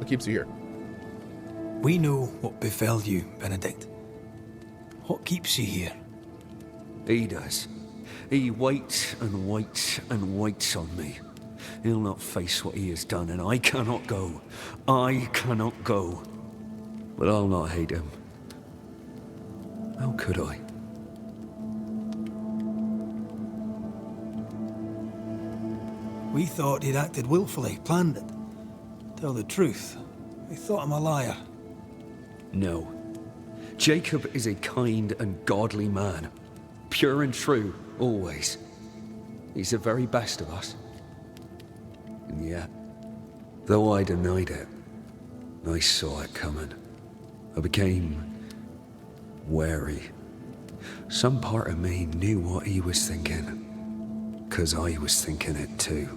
What keeps you here? We know what befell you, Benedict. What keeps you here? He does. He waits and waits and waits on me. He'll not face what he has done, and I cannot go. I cannot go. But I'll not hate him. How could I? We thought he'd acted willfully, planned it. Tell the truth, we thought him a liar. No. Jacob is a kind and godly man. Pure and true, always. He's the very best of us. And yet, though I denied it, I saw it coming. I became wary. Some part of me knew what he was thinking, 'cause I was thinking it too.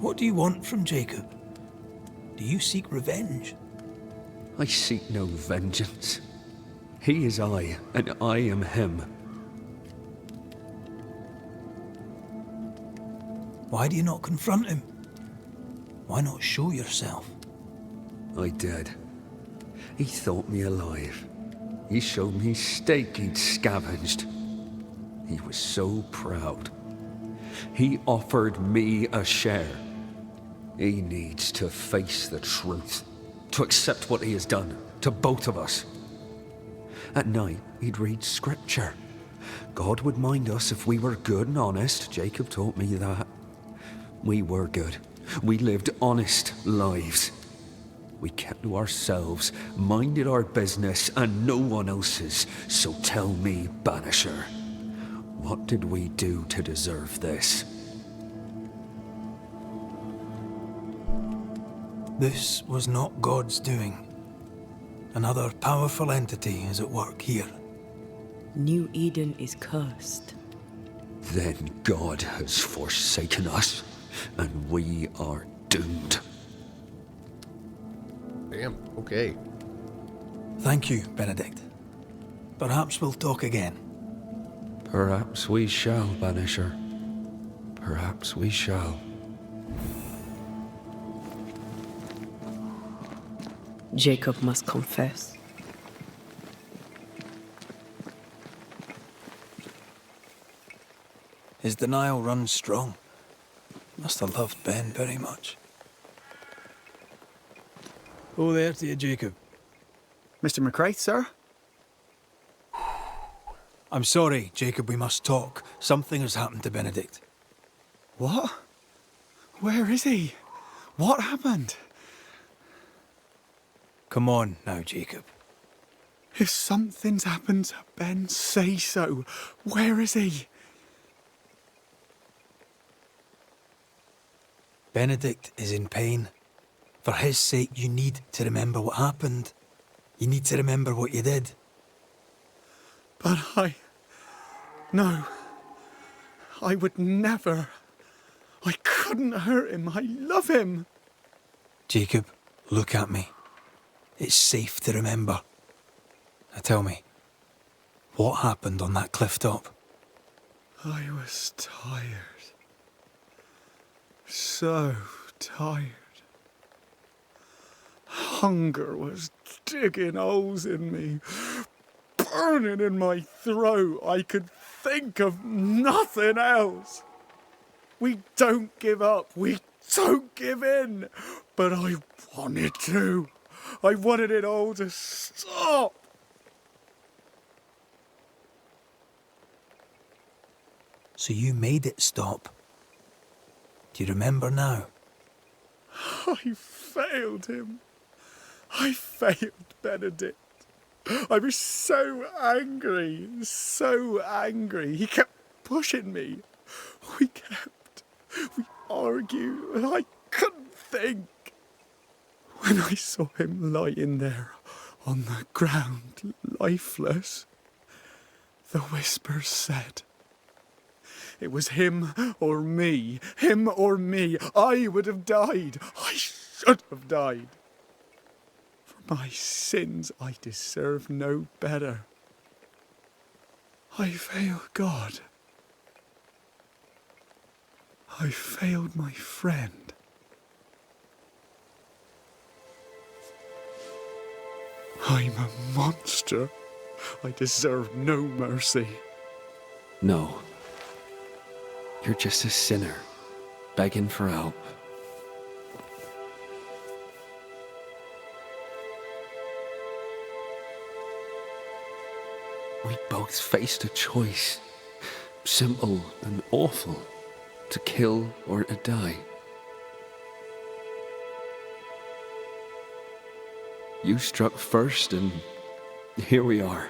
What do you want from Jacob? Do you seek revenge? I seek no vengeance. He is I, and I am him. Why do you not confront him? Why not show yourself? I did. He thought me alive. He showed me steak he'd scavenged. He was so proud. He offered me a share. He needs to face the truth, to accept what he has done to both of us. At night, he'd read scripture. God would mind us if we were good and honest. Jacob taught me that. We were good. We lived honest lives. We kept to ourselves, minded our business and no one else's. So tell me, Banisher, what did we do to deserve this? This was not God's doing. Another powerful entity is at work here. New Eden is cursed. Then God has forsaken us, and we are doomed. Damn, okay. Thank you, Benedict. Perhaps we'll talk again. Perhaps we shall, Banisher. Perhaps we shall. Jacob must confess. His denial runs strong. Must have loved Ben very much. Oh, there to you, Jacob. Mr. McCraith, sir? I'm sorry, Jacob, we must talk. Something has happened to Benedict. What? Where is he? What happened? Come on now, Jacob. If something's happened to Ben, say so. Where is he? Benedict is in pain. For his sake, you need to remember what happened. You need to remember what you did. But No. I would never. I couldn't hurt him. I love him. Jacob, look at me. It's safe to remember. Now tell me, what happened on that cliff top? I was tired. So tired. Hunger was digging holes in me, burning in my throat. I could think of nothing else. We don't give up. We don't give in. But I wanted to. I wanted it all to stop. So you made it stop. Do you remember now? I failed him. I failed Benedict. I was so angry, so angry. He kept pushing me. We argued, and I couldn't think. When I saw him lying there on the ground, lifeless, the whispers said, it was him or me, him or me. I would have died. I should have died. For my sins, I deserve no better. I fail God. I failed my friend. I'm a monster. I deserve no mercy. No. You're just a sinner, begging for help. We both faced a choice, simple and awful, to kill or to die. You struck first, and here we are.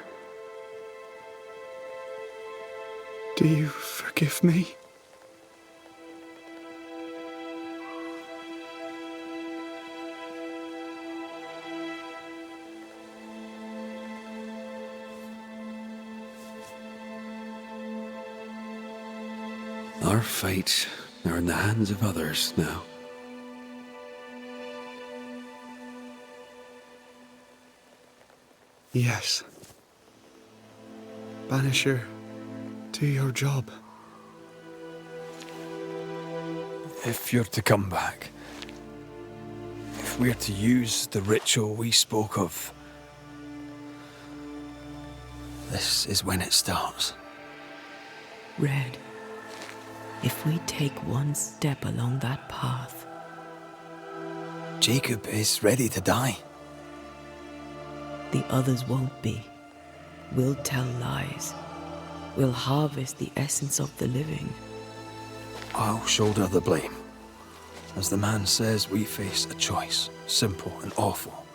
Do you forgive me? Our fates are in the hands of others now. Yes. Banisher, do your job. If you're to come back, if we're to use the ritual we spoke of, this is when it starts. Red, if we take one step along that path, Jacob is ready to die. the others won't be. We'll tell lies. We'll harvest the essence of the living. I'll shoulder the blame. As the man says, we face a choice, simple and awful.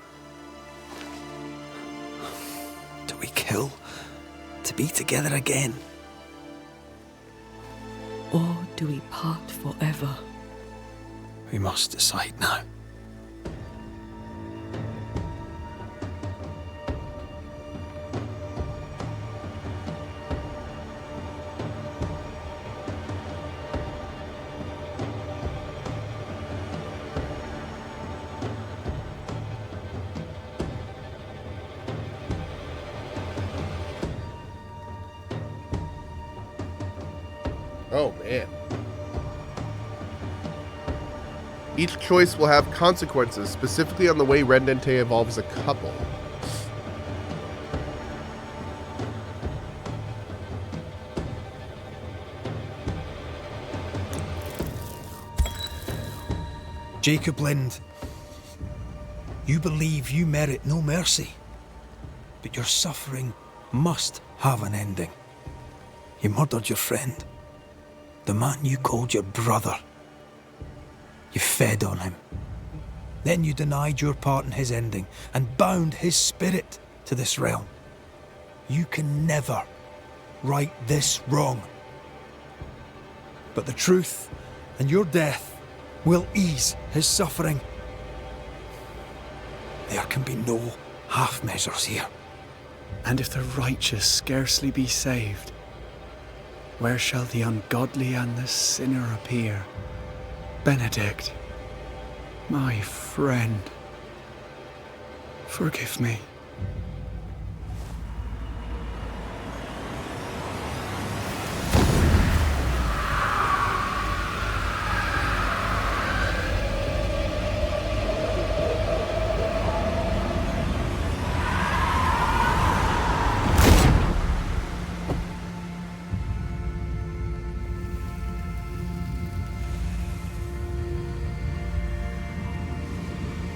Do we kill to be together again? Or do we part forever? We must decide now. Oh, man. Each choice will have consequences, specifically on the way Rendente evolves a couple. Jacob Lind, you believe you merit no mercy, but your suffering must have an ending. You murdered your friend, the man you called your brother. You fed on him. Then you denied your part in his ending and bound his spirit to this realm. You can never right this wrong. But the truth and your death will ease his suffering. There can be no half measures here. And if the righteous scarcely be saved, where shall the ungodly and the sinner appear? Benedict, my friend, forgive me.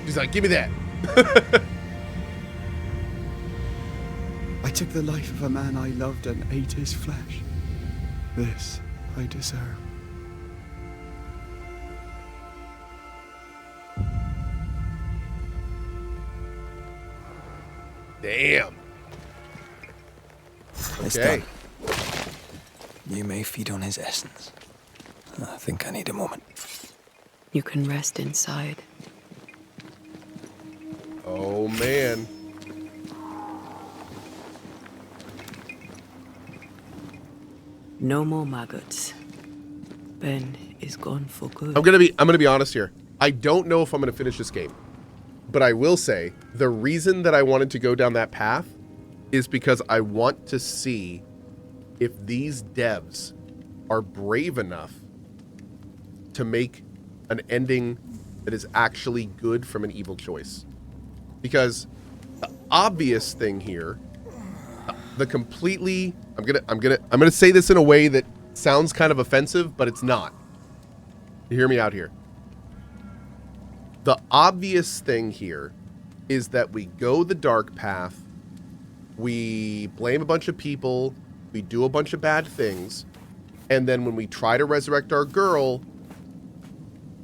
He's like, give me that. I took the life of a man I loved and ate his flesh. This I deserve. Damn. It's Okay. done. You may feed on his essence. I think I need a moment. You can rest inside. Oh, man. No more maggots. Ben is gone for good. I'm gonna be honest here. I don't know if I'm gonna finish this game. But I will say the reason that I wanted to go down that path is because I want to see if these devs are brave enough to make an ending that is actually good from an evil choice. Because the obvious thing here, the completely, I'm gonna say this in a way that sounds kind of offensive, but it's not. You hear me out here. The obvious thing here is that we go the dark path, we blame a bunch of people, we do a bunch of bad things, and then when we try to resurrect our girl,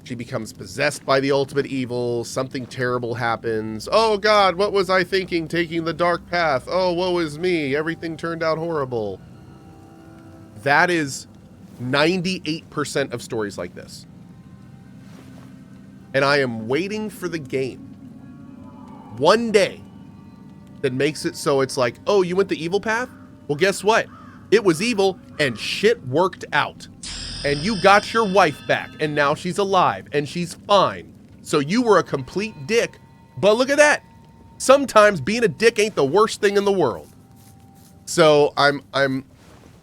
she becomes possessed by the ultimate evil, something terrible happens. Oh God, what was I thinking taking the dark path? Oh, woe is me, everything turned out horrible. That is 98% of stories like this. And I am waiting for the game one day that makes it so it's like, oh, you went the evil path? Well, guess what? It was evil and shit worked out. And you got your wife back and now she's alive and she's fine. So you were a complete dick, but look at that. Sometimes being a dick ain't the worst thing in the world. So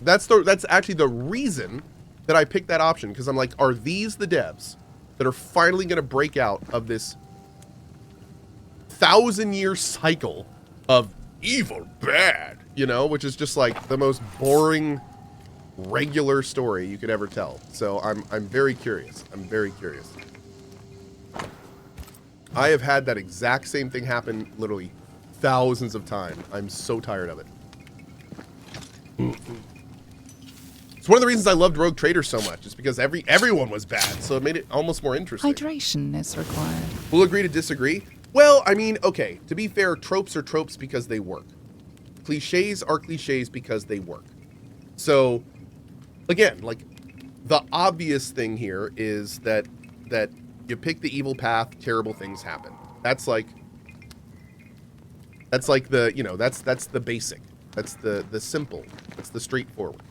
that's actually the reason that I picked that option, because I'm like, are these the devs that are finally going to break out of this 1,000-year cycle of evil bad, you know, which is just like the most boring regular story you could ever tell. So I'm very curious. I'm very curious. I have had that exact same thing happen literally thousands of times. I'm so tired of it. It's one of the reasons I loved Rogue Trader so much. It's because everyone was bad, so it made it almost more interesting. Hydration is required. We'll agree to disagree. Well, I mean, okay, to be fair, tropes are tropes because they work. Cliches are cliches because they work. So, again, like, the obvious thing here is that you pick the evil path, terrible things happen. That's like the, you know, that's the basic. That's the simple. That's the straightforward.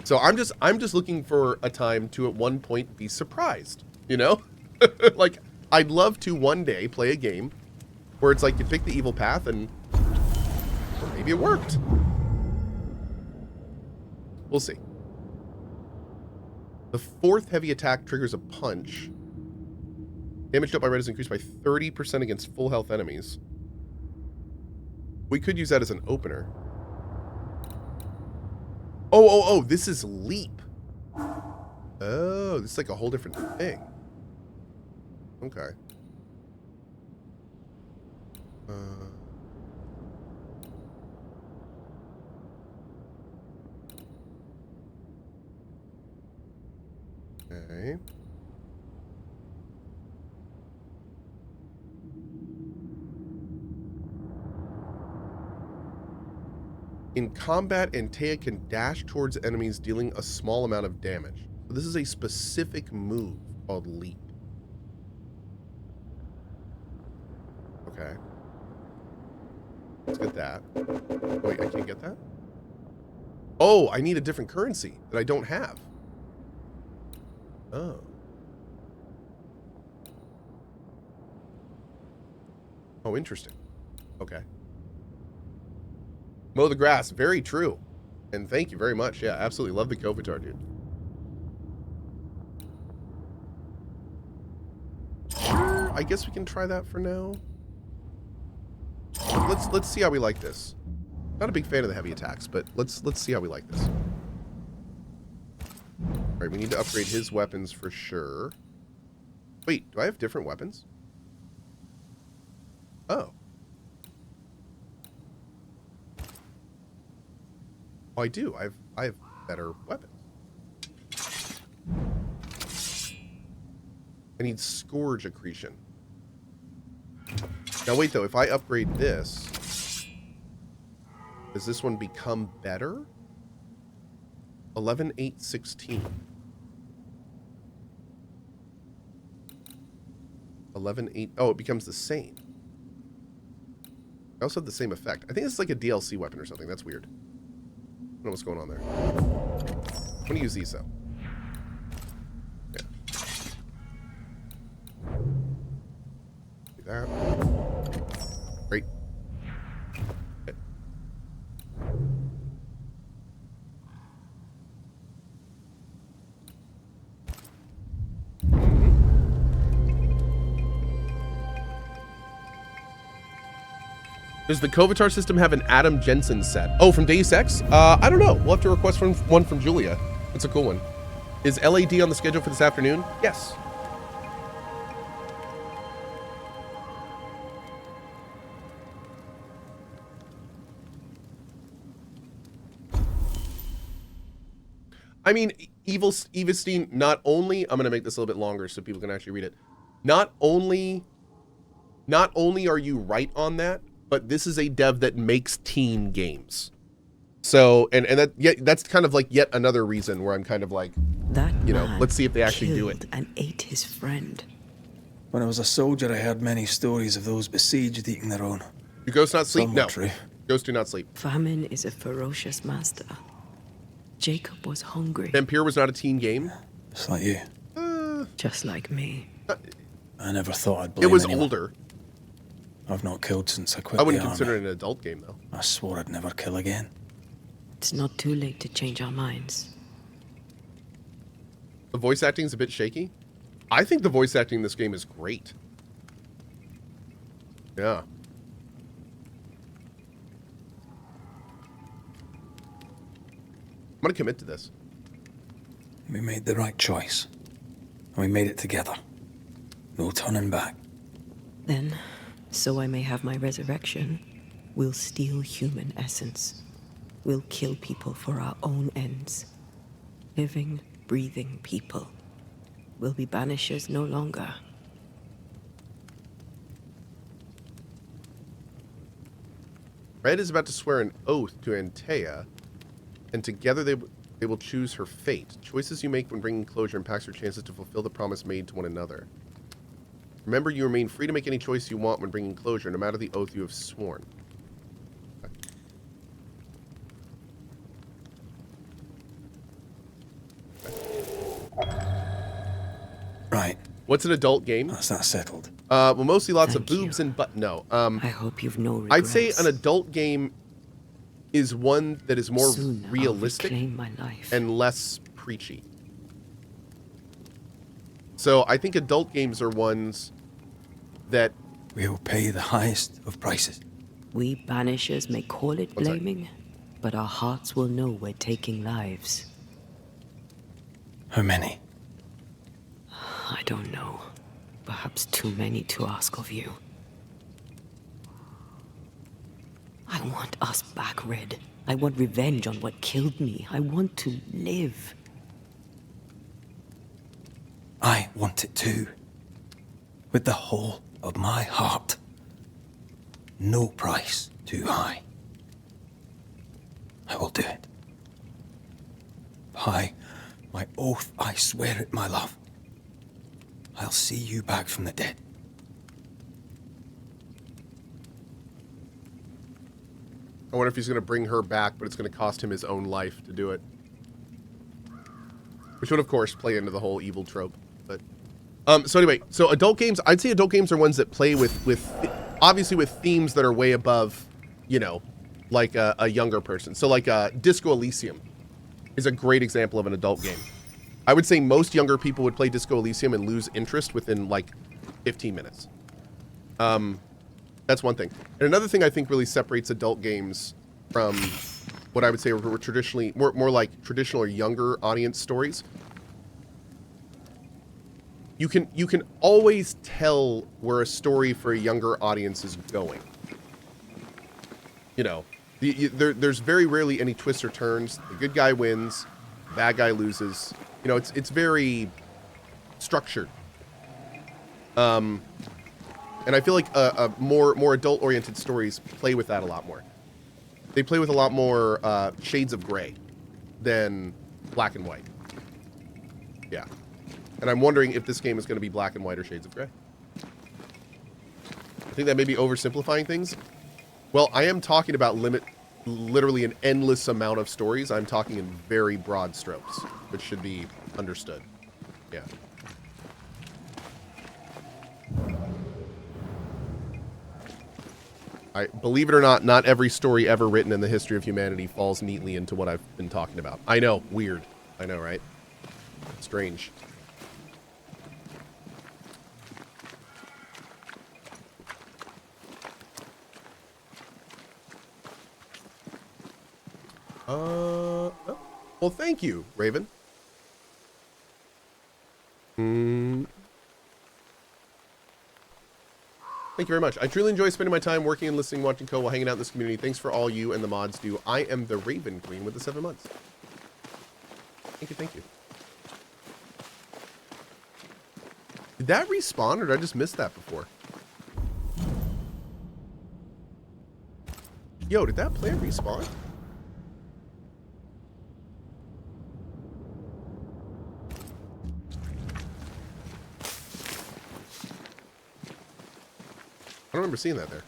So I'm just looking for a time to at one point be surprised, you know? Like, I'd love to one day play a game where it's like you pick the evil path and well, maybe it worked. We'll see. The 4th heavy attack triggers a punch. Damage dealt by red is increased by 30% against full health enemies. We could use that as an opener. Oh, this is leap. Oh, this is like a whole different thing. Okay. Okay. In combat, Antea can dash towards enemies, dealing a small amount of damage. So this is a specific move called leap. Okay. Let's get that. Wait, I can't get that? Oh, I need a different currency that I don't have. Oh. Oh, interesting. Okay. Mow the grass. Very true. And thank you very much. Yeah, absolutely. Love the Kovatar, dude. Sure. I guess we can try that for now. Let's see how we like this. Not a big fan of the heavy attacks, but let's see how we like this. All right, we need to upgrade his weapons for sure. Wait, do I have different weapons? Oh. Oh, I do. I have better weapons. I need Scourge accretion. Now wait though, if I upgrade this, does this one become better? 11, 8, 16. 11, 8. Oh, it becomes the same. I also have the same effect. I think it's like a DLC weapon or something. That's weird. I don't know what's going on there. I'm going to use these though. Yeah. Do that. Great. Okay. Does the Kovatar system have an Adam Jensen set? Oh, from Deus Ex? I don't know. We'll have to request one from Julia. That's a cool one. Is LAD on the schedule for this afternoon? Yes. I mean, Evestein, not only, I'm going to make this a little bit longer so people can actually read it. Not only are you right on that, but this is a dev that makes teen games. So, and that's kind of like yet another reason where I'm kind of like, That you know, man let's see if they actually do it. killed and ate his friend. When I was a soldier, I heard many stories of those besieged eating their own. Do ghosts not sleep? Some No. were true. Ghosts do not sleep. Famine is a ferocious master. Jacob was hungry, Vampire was not a teen game. Just like you. just like me. I never thought I'd blame It was anyone. older. I've not killed since I quit I wouldn't the consider army. it an adult game, though. I swore I'd never kill again. It's not too late to change our minds. The voice acting is a bit shaky. I think the voice acting in this game is great. Yeah. I'm going to commit to this. We made the right choice. And we made it together. No turning back. Then, so I may have my resurrection, we'll steal human essence. We'll kill people for our own ends. Living, breathing people. We'll be banishers no longer. Red is about to swear an oath to Antea, and together they will choose her fate. Choices you make when bringing closure impacts your chances to fulfill the promise made to one another. Remember, you remain free to make any choice you want when bringing closure, no matter the oath you have sworn. Right. What's an adult game? That's that settled. Well, mostly lots of Thank boobs you. and butt. No. I hope you've no regrets. I'd say an adult game is one that is more Soon realistic I'll reclaim my life. and less preachy. So I think adult games are ones that We'll pay the highest of prices. We banishers may call it One sec. blaming, but our hearts will know we're taking lives. How many? I don't know. Perhaps too many to ask of you. I want us back, Red. I want revenge on what killed me. I want to live. I want it too. With the whole of my heart. No price too high. I will do it. By my oath, I swear it, my love. I'll see you back from the dead. I wonder if he's going to bring her back, but it's going to cost him his own life to do it. Which would, of course, play into the whole evil trope. But so anyway, so adult games, I'd say adult games are ones that play with obviously with themes that are way above, you know, like a younger person. So like Disco Elysium is a great example of an adult game. I would say most younger people would play Disco Elysium and lose interest within like 15 minutes. That's one thing. And another thing I think really separates adult games from what I would say were traditionally more like traditional or younger audience stories. You can always tell where a story for a younger audience is going. You know, there's very rarely any twists or turns. The good guy wins, the bad guy loses. You know, it's very structured. And I feel like more adult-oriented stories play with that a lot more. They play with a lot more shades of gray than black and white. Yeah. And I'm wondering if this game is going to be black and white or shades of gray. I think that may be oversimplifying things. Well, I am talking about literally an endless amount of stories. I'm talking in very broad strokes, which should be understood. Yeah. Believe it or not, not every story ever written in the history of humanity falls neatly into what I've been talking about. I know, weird. I know, right? Strange. Oh. Well, thank you, Raven. Thank you very much. I truly enjoy spending my time working and listening, watching Cohh while hanging out in this community. Thanks for all you and the mods do. I am the Raven Queen with the 7 months. Thank you, thank you. Did that respawn, or did I just miss that before? Yo, did that player respawn? I don't remember seeing that there.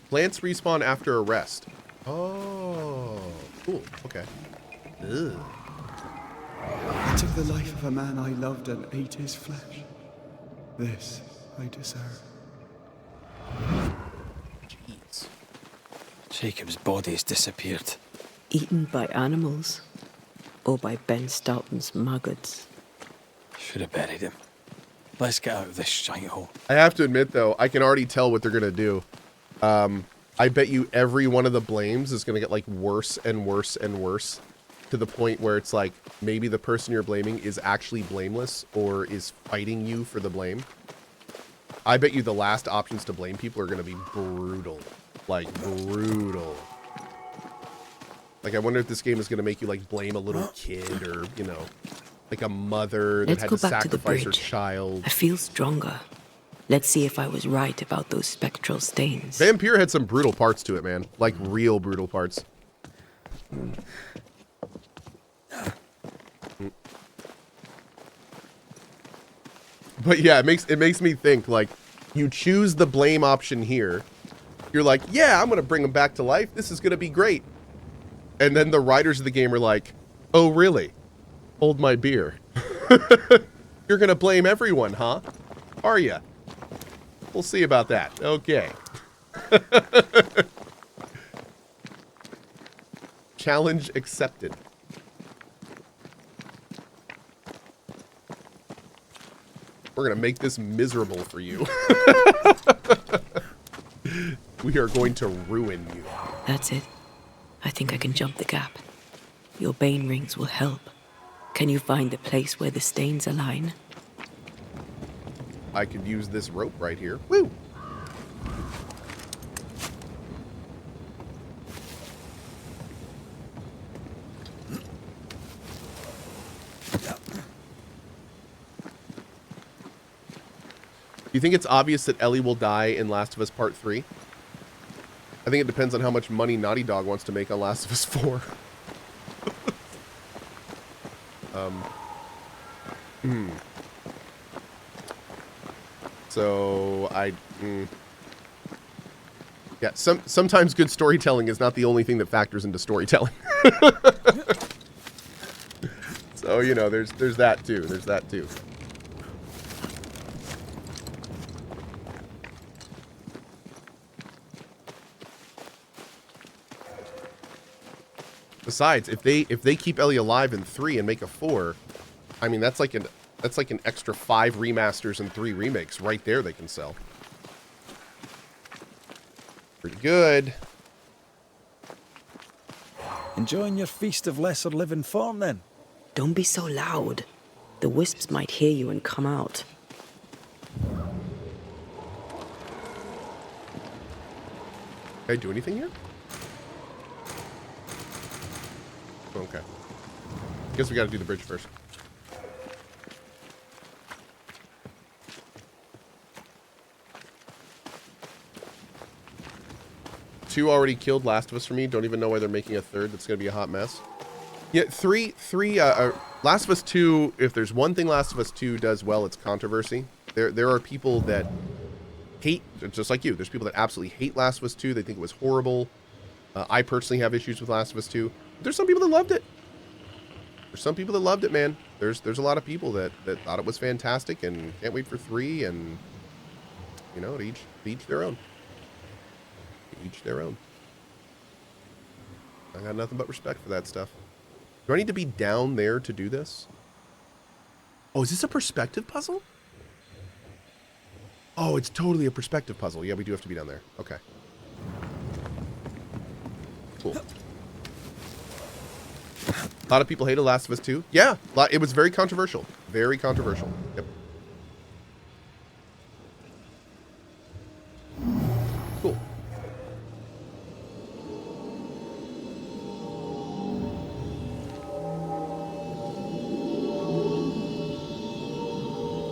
Plants respawn after arrest. Oh, cool. Okay. Ugh. I took the life of a man I loved and ate his flesh. This I deserve. Jeez. Jacob's body's disappeared. Eaten by animals or by Ben Stoughton's maggots. Should have buried him. Let's get out of this shithole. I have to admit, though, I can already tell what they're going to do. I bet you every one of the blames is going to get, like, worse and worse and worse to the point where it's like maybe the person you're blaming is actually blameless or is fighting you for the blame. I bet you the last options to blame people are going to be brutal. Like, brutal. Like, I wonder if this game is going to make you, like, blame a little kid or, you know, like a mother that had to sacrifice her child. I feel stronger. Let's see if I was right about those spectral stains. Vampire had some brutal parts to it, man. Like, real brutal parts. But yeah, it makes me think, like, you choose the blame option here. You're like, yeah, I'm going to bring him back to life. This is going to be great. And then the writers of the game are like, oh, really? Hold my beer. You're going to blame everyone, huh? Are ya? We'll see about that. Okay. Challenge accepted. We're going to make this miserable for you. We are going to ruin you. That's it. I think I can jump the gap. Your bane rings will help. Can you find the place where the stains align? I could use this rope right here. Woo! Do you think it's obvious that Ellie will die in Last of Us Part 3? I think it depends on how much money Naughty Dog wants to make on Last of Us 4. So, yeah, sometimes good storytelling is not the only thing that factors into storytelling. So, you know, there's that too. There's that too. Besides, if they keep Ellie alive in 3 and make a 4, I mean that's like an extra 5 remasters and 3 remakes right there they can sell. Pretty good. Enjoying your feast of lesser living form, then? Don't be so loud. The wisps might hear you and come out. Can I do anything here? Okay. Guess we gotta do the bridge first. Two already killed Last of Us for me. Don't even know why they're making a third. That's gonna be a hot mess. Yeah, three. Last of Us 2. If there's one thing Last of Us 2 does well, it's controversy. There are people that hate, just like you. There's people that absolutely hate Last of Us 2. They think it was horrible. I personally have issues with Last of Us 2. There's some people that loved it. There's some people that loved it, man. There's a lot of people that thought it was fantastic and can't wait for 3. And you know, to each their own. Each their own. I got nothing but respect for that stuff. Do I need to be down there to do this? Oh, is this a perspective puzzle? Oh, it's totally a perspective puzzle. Yeah, we do have to be down there. Okay. Cool. A lot of people hated Last of Us 2. Yeah, it was very controversial. Very controversial. Yep. Cool.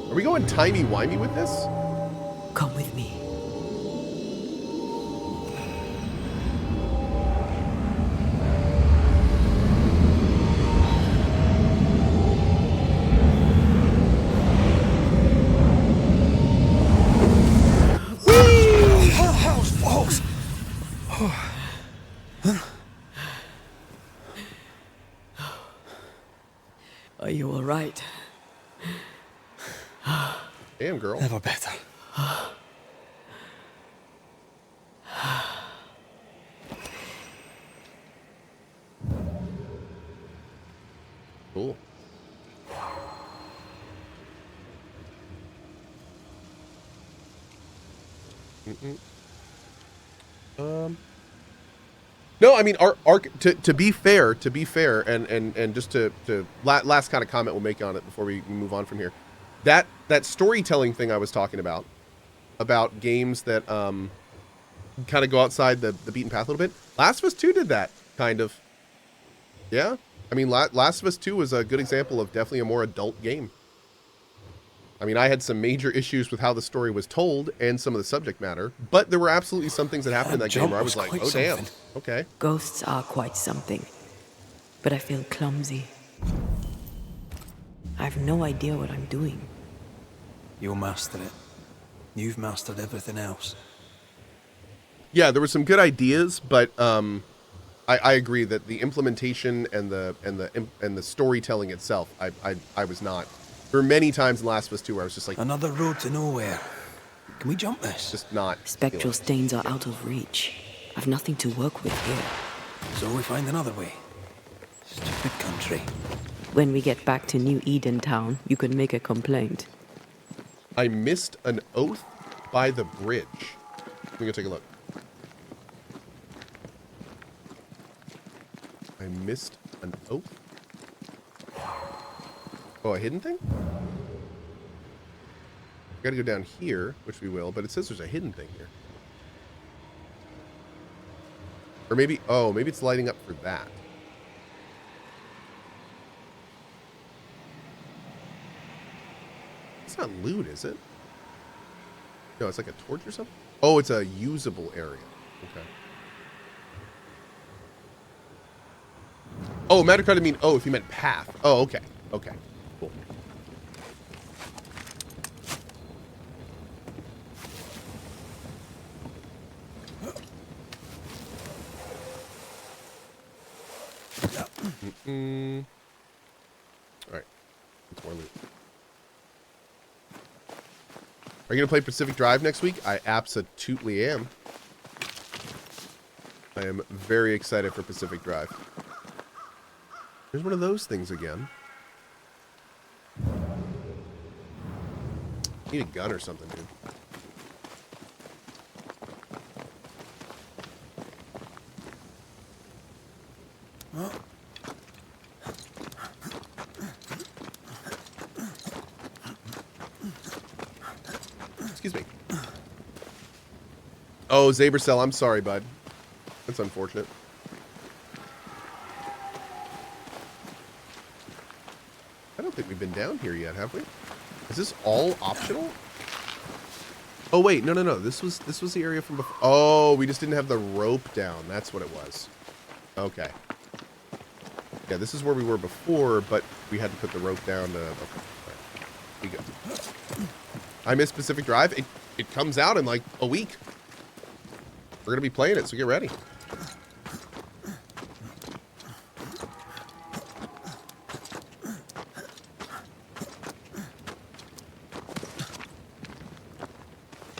Are we going timey-wimey with this? Come with me. Are you all right? Damn, girl. Never better. Cool. No, I mean, to be fair, and just to last kind of comment we'll make on it before we move on from here. That storytelling thing I was talking about games that kind of go outside the beaten path a little bit. Last of Us 2 did that, kind of. Yeah. I mean, Last of Us 2 was a good example of definitely a more adult game. I mean, I had some major issues with how the story was told and some of the subject matter, but there were absolutely some things that happened in that game where I was like, oh, damn. Okay. Ghosts are quite something, but I feel clumsy. I have no idea what I'm doing. You'll master it. You've mastered everything else. Yeah, there were some good ideas, but I agree that the implementation and the storytelling itself, I was not. There were many times in Last of Us 2 where I was just like, Another road to nowhere. Can we jump this? just not. Spectral stains are out of reach. I've nothing to work with here. So we find another way. Stupid country. When we get back to New Eden Town, you can make a complaint. I missed an oath by the bridge. Let me go take a look. I missed an oath? Oh, a hidden thing? Gotta go down here, which we will, but it says there's a hidden thing here. Or maybe, oh, maybe it's lighting up for that. It's not loot, is it? No, it's like a torch or something? Oh, it's a usable area. Okay. Oh, Mattercard didn't mean oath, he meant path. Oh, okay. Okay. Cool. Alright. It's more loot. Are you going to play Pacific Drive next week? I absolutely am. I am very excited for Pacific Drive. There's one of those things again. Need a gun or something, dude. Excuse me. Oh, Zabercell, I'm sorry, bud. That's unfortunate. I don't think we've been down here yet, have we? Is this all optional? Oh wait, no. This was the area from before. Oh, we just didn't have the rope down. That's what it was. Okay. Yeah, this is where we were before, but we had to put the rope down to. Okay. Right. We go. I miss Pacific Drive. It comes out in like a week. We're gonna be playing it, so get ready.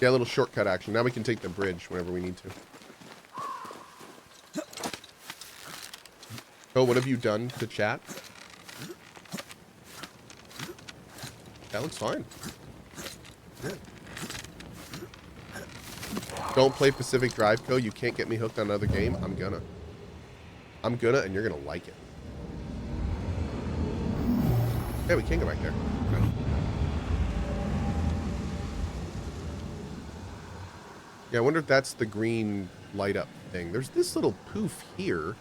Yeah, a little shortcut action. Now we can take the bridge whenever we need to. Oh, what have you done to chat? That looks fine. Don't play Pacific Drive Co. You can't get me hooked on another game. I'm gonna, and you're gonna like it. Yeah, we can go back there. Okay. Yeah, I wonder if that's the green light up thing. There's this little poof here. Am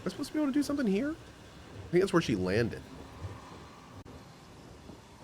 I supposed to be able to do something here? I think that's where she landed.